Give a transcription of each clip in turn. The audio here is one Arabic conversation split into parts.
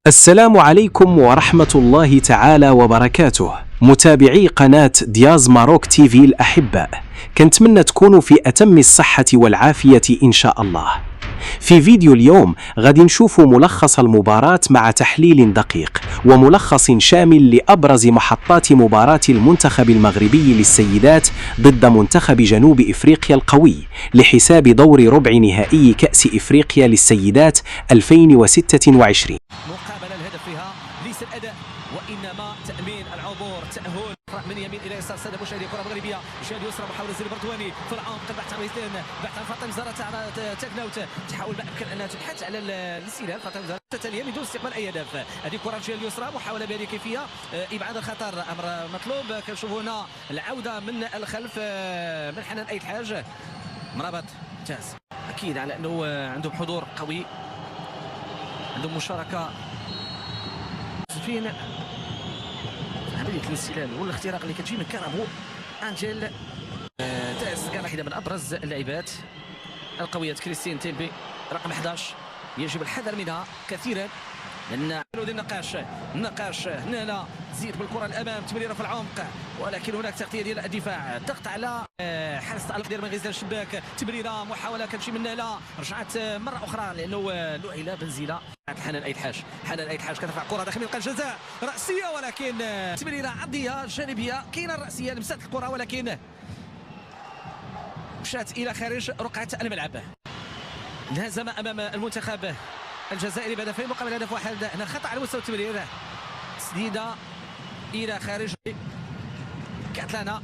السلام عليكم ورحمة الله تعالى وبركاته. متابعي قناة دياز ماروك تي في الأحباء، كنتمنى تكونوا في أتم الصحة والعافية إن شاء الله. في فيديو اليوم غادي نشوفوا ملخص المباراة مع تحليل دقيق وملخص شامل لأبرز محطات مباراة المنتخب المغربي للسيدات ضد منتخب جنوب إفريقيا القوي لحساب دور ربع نهائي كأس إفريقيا للسيدات 2026. مقابله الهدف فيها ليس الاداء وانما تامين العبور، تاهل من يمين الى يسار. ساده مشاهدي كره مغربيه، الجهه اليسرى محاوله زيد بردواني في العمق، البحث عن غيثان، بحث عن فاطمه زهره على تكناوت، تحاول بامكان انها تبحث على الاستلال. فاطمه زهره تتاليه بدون استقبال اي هدف. هذه كره الجهه اليسرى، محاوله بهذه الكيفيه، ابعاد الخطر امر مطلوب. كنشوفوا هنا العوده من الخلف من حنان ايت الحاج. مرابط ممتاز، اكيد على انه عندهم حضور قوي، عندهم مشاركه فين عمليه الاستلال والاختراق اللي كتجي من كارابو انجيل تاس. كان واحده من ابرز اللاعبات القويات. كريستين تيمبي رقم 11 يجب الحذر منها كثيرا، لان النقاش هنا تزيد بالكره الامام، تمريره في العمق، ولكن هناك تغطيه ديال الدفاع، ضغط على حارس التألق من غزال الشباك، تمريره محاوله كتمشي من لا، رجعت مره اخرى لانه لعيله بنزيله. حنان ايت الحاج، حنان ايت الحاج كترفع كره داخل منطقه الجزاء، راسيه ولكن تمريره عرضيه جانبيه، كاينه الراسيه لمست الكره ولكن مشات الى خارج رقعه الملعب. انهزم امام المنتخب الجزائري بهدفين مقابل هدف واحد. هنا خطا على مستوى التمرير، تسديده الى خارج كاتلانا،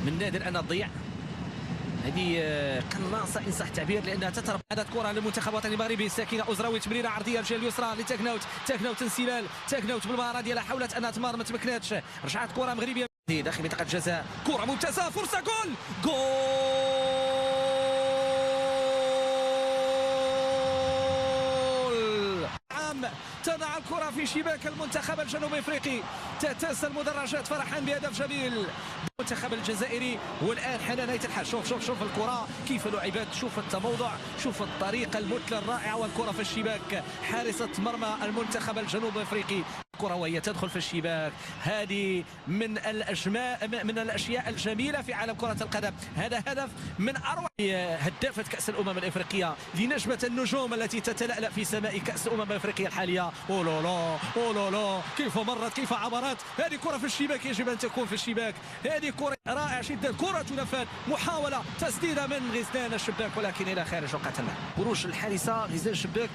من نادر ان تضيع. هذه قناصه ان صح التعبير، لانها تتربى هذه كره للمنتخب الوطني المغربي. ساكنه ازراوي، تمريره عرضيه الجهه اليسرى لتكناوت، تكناوت انسلال، تكناوت بالمهاره ديالها حاولت انها تمار ما تمكناتش، رجعت كره مغربيه داخل منطقه الجزاء، كره ممتازه، فرصه جول تضع الكرة في شباك المنتخب الجنوب افريقي، تتسى المدرجات فرحا بهدف جميل المنتخب الجزائري. والان حنان ايت الحاج، شوف الكرة كيف لعبت، شوف التموضع، شوف الطريقة المثلى الرائعة، والكرة في الشباك. حارسة مرمى المنتخب الجنوب افريقي، الكرة وهي تدخل في الشباك. هذه من الاشياء الجميلة في عالم كرة القدم. هذا هدف من اروع هدافة كأس الامم الافريقية، لنجمة النجوم التي تتلألأ في سماء كأس الامم الافريقية الحالية. اولا كيف مرت، كيف عبرت. هذه كرة في الشباك، يجب ان تكون في الشباك. هذه كرة رائعة جدا، كرة تنفذ، محاولة تسديدة من غزلان الشباك ولكن الى خارج رقعة الملعب. خروج الحارسة غزلان الشباك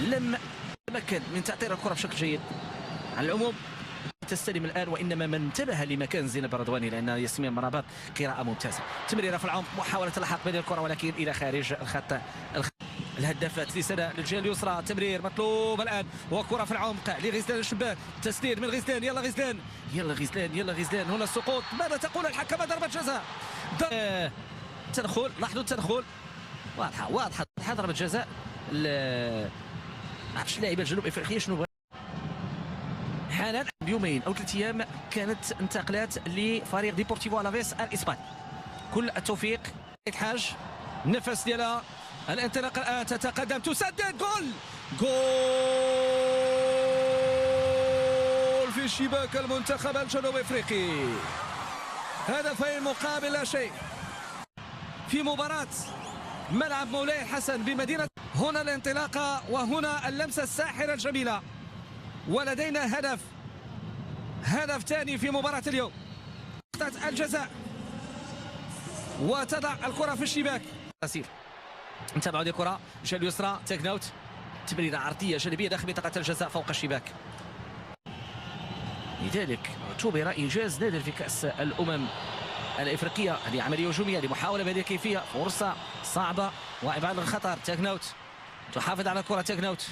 لم تمكن من تأطير الكرة بشكل جيد. على العموم تستلم الان، وانما من انتبه لمكان زينب بردواني، لان ياسمين مرابط قراءة ممتازة. تمريرة في العمق، محاولة الحق بين الكرة ولكن الى خارج الخط. الهدافات لسنة للجهة اليسرى، تمرير مطلوب الان وكرة في العمق لغزلان الشباك، تسديد من غزلان، يلا غزلان، هنا السقوط. ماذا تقول الحكم؟ ضربة جزاء، تدخل، لاحظوا التدخل، واضحة ضربة جزاء. عرفتش اللاعبة الجنوب افريقية شنو حنان. بيومين او 3 ايام كانت انتقلت لفريق ديبورتيفو الافيس الاسباني. كل التوفيق. الحاج النفس ديالها، الانطلاق الان، تتقدم، تسدد، جول في شباك المنتخب الجنوب افريقي. هدفين مقابل لا شيء في مباراة ملعب مولاي الحسن بمدينة. هنا الانطلاقة وهنا اللمسة الساحرة الجميلة، ولدينا هدف ثاني في مباراة اليوم. الجزاء وتضع الكرة في الشباك. نتابعوا هذه الكرة، الجهة اليسرى، تكناوت، تمريرة عرضية جانبية داخل منطقة الجزاء فوق الشباك. لذلك اعتبر إنجاز نادر في كأس الأمم الإفريقية. هذه عملية هجومية، هذه محاولة بهذه الكيفية، فرصة صعبة وإبعاد الخطر. تكناوت تحافظ على الكرة، تكناوت.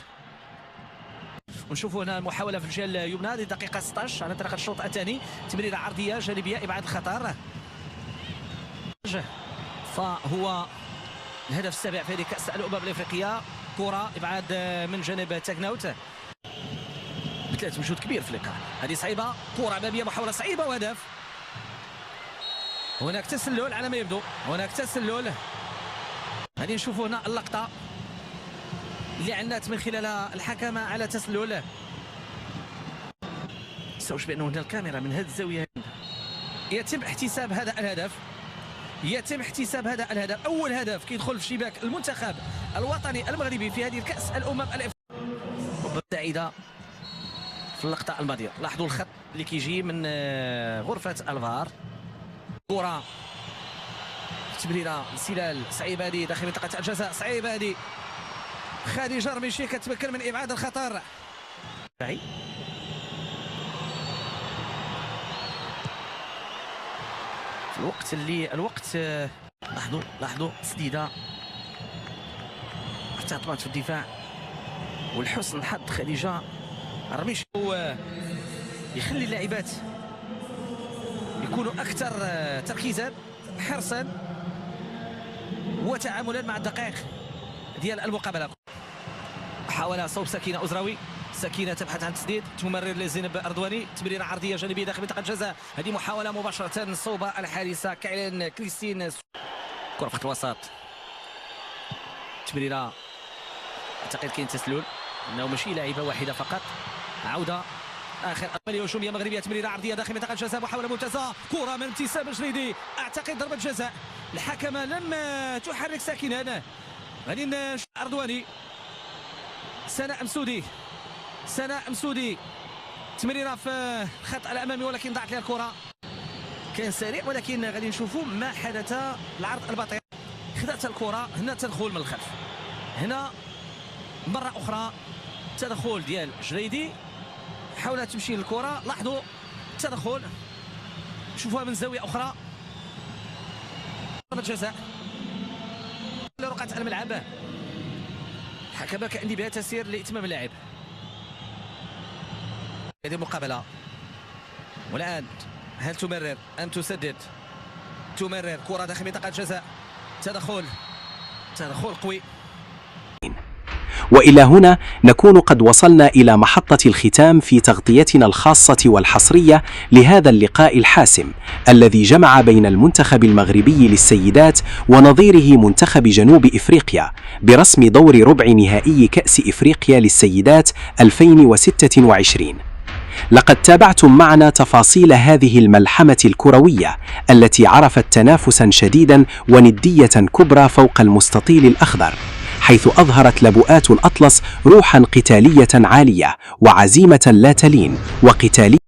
ونشوفوا هنا المحاولة في الجهة اليمنى، هذه دقيقة 16 على انطلاق الشوط الثاني، تمريرة عرضية جانبية، إبعاد الخطر. فهو الهدف السابع في هذه كأس الأمم الأفريقية. كرة إبعاد من جانب تكناوت، بذلت مجهود كبير في اللقاء. هذه صعيبة، كرة أمامية، محاولة صعيبة وهدف. هناك تسلل على ما يبدو، هناك تسلل. هذه نشوفوا هنا اللقطة، اللي عنات من خلالها الحكم على تسلل. استوعب بأنه هنا الكاميرا من هذه الزاوية يتم احتساب هذا الهدف، يتم احتساب هذا الهدف، أول هدف كيدخل في شباك المنتخب الوطني المغربي في هذه الكأس الأمم الأفريقية. بعيدة في اللقطة الماضية، لاحظوا الخط اللي كيجي من غرفة الفار. كرة تمريرة انسلال صعيبة هذه داخل منطقة الجزاء، صعيبة هذه. خديجة رميشي كتمكن من إبعاد الخطر. في الوقت لاحظوا تسديدة ارتطمت في الدفاع، والحسن الحظ خديجة رميشي يخلي اللاعبات يكونوا أكثر تركيزا، حرصا وتعاملا مع الدقائق ديال المقابلة. حاول صوب سكينة أزراوي، سكينة تبحث عن تسديد، تمرر لزينب أردواني، تمريرة عرضية جانبية داخل منطقة الجزاء. هذه محاولة مباشرة صوب الحارسة كايلين كريستين. كرة في خط الوسط، تمريرة أعتقد كاين تسلل، إنه ماشي لاعبة واحدة فقط. عودة آخر عملية هجومية مغربية، تمريرة عرضية داخل منطقة الجزاء، محاولة ممتازة، كرة من ابتسام جريدي، أعتقد ضربة جزاء. الحكمة لم تحرك ساكنة هنا. غادي نشوف أردواني، سناء مسودي، تمريرة في الخط الأمامي ولكن ضاعت لها الكرة. كان سريع ولكن غادي نشوفوا ما حدث. العرض البطيء، خدات الكرة هنا، تدخل من الخلف، هنا مرة أخرى تدخل ديال جريدي، حاولت تمشي للكرة. لاحظوا التدخل، شوفوها من زاوية أخرى. ضربة جزاء لرقعة الملعب. الحكمة كأن بها تسير لإتمام اللعب. هذه المقابلة، والآن هل تمرر أم تسدد؟ تمرر، كرة داخل منطقة الجزاء، تدخل قوي. وإلى هنا نكون قد وصلنا إلى محطة الختام في تغطيتنا الخاصة والحصرية لهذا اللقاء الحاسم الذي جمع بين المنتخب المغربي للسيدات ونظيره منتخب جنوب إفريقيا برسم دور ربع نهائي كأس إفريقيا للسيدات 2026. لقد تابعتم معنا تفاصيل هذه الملحمة الكروية التي عرفت تنافسا شديدا وندية كبرى فوق المستطيل الأخضر، حيث أظهرت لبؤات الأطلس روحا قتالية عالية وعزيمة لا تلين وقتالية